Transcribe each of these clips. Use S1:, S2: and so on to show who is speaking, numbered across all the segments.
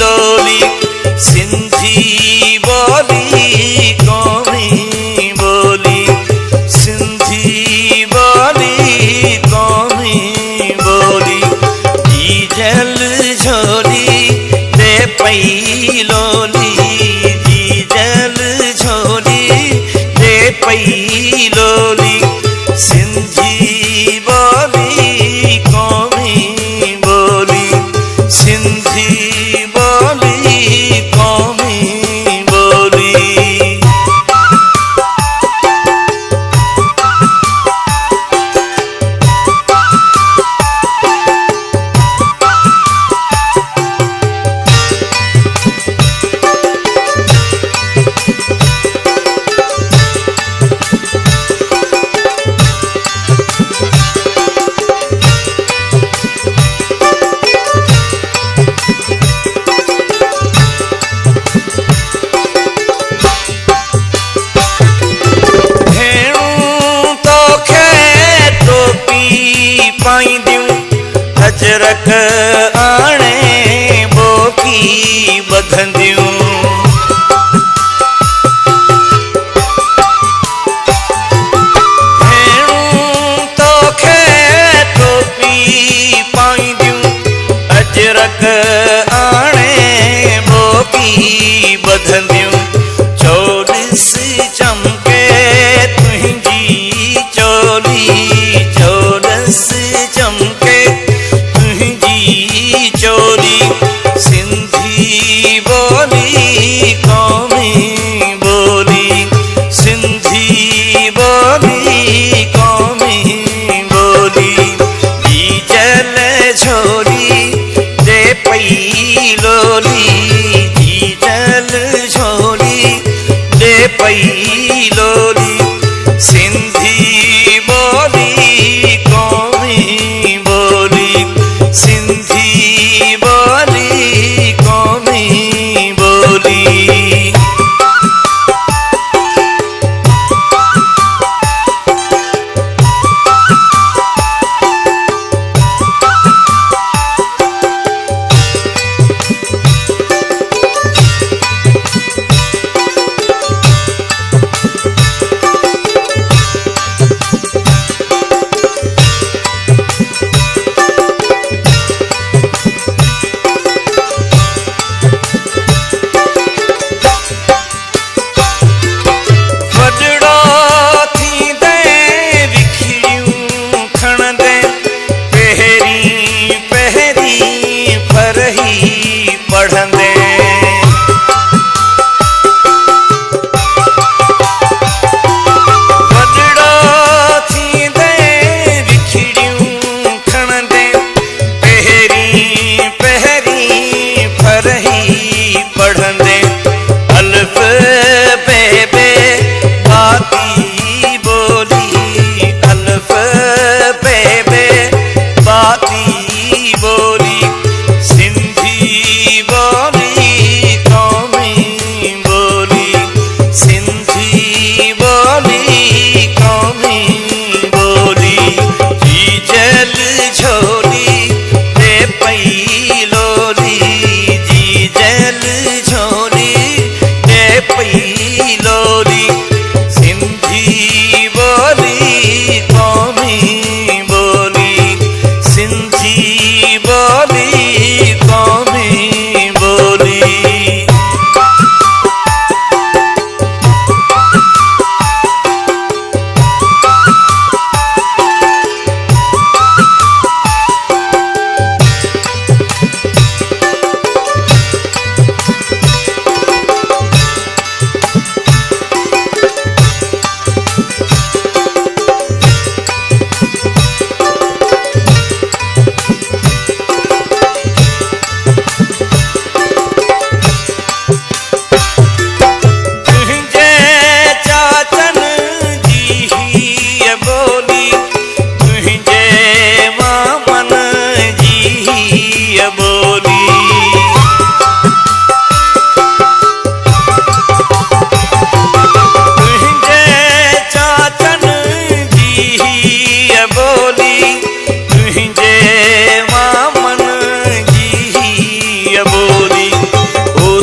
S1: Lolly Sindhi बोली कौमी बोली सिंधी बोली कौमी बोली डीजल झोली दे पई लोली डीजल झोली दे पई लोली सिंधी बोली कौमी बोली सिंधी बोली कौमी बोली। अजरक आणे बोकी बधंदियूं भेणूं तोखे टोपी पाईंदियूं अजरक आणे बोकी बधंदियूं चोॾिस चमके तुंहिंजी चोली चोॾिस चमके चोली सिंधी बोली कौमी बोली सिंधी बोली कौमी बोली डीजल झोली दे पई लोली डीजल झोली दे पई लोली सिंधी बोली कौमी बोली सिंधी बोली कौमी बोली।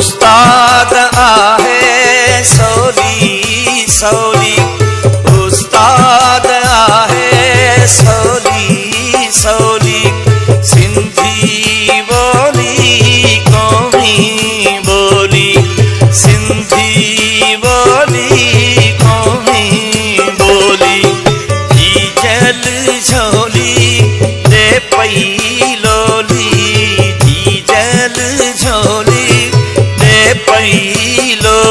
S1: उस्ताद आहे सौली सौली, उस्ताद आहे सौली सौली, सिंधी बोली कौमी बोली, सिंधी बोली कौमी बोली। जी जल झोली दे पई लोली, जी जल झोली दे पई लोली।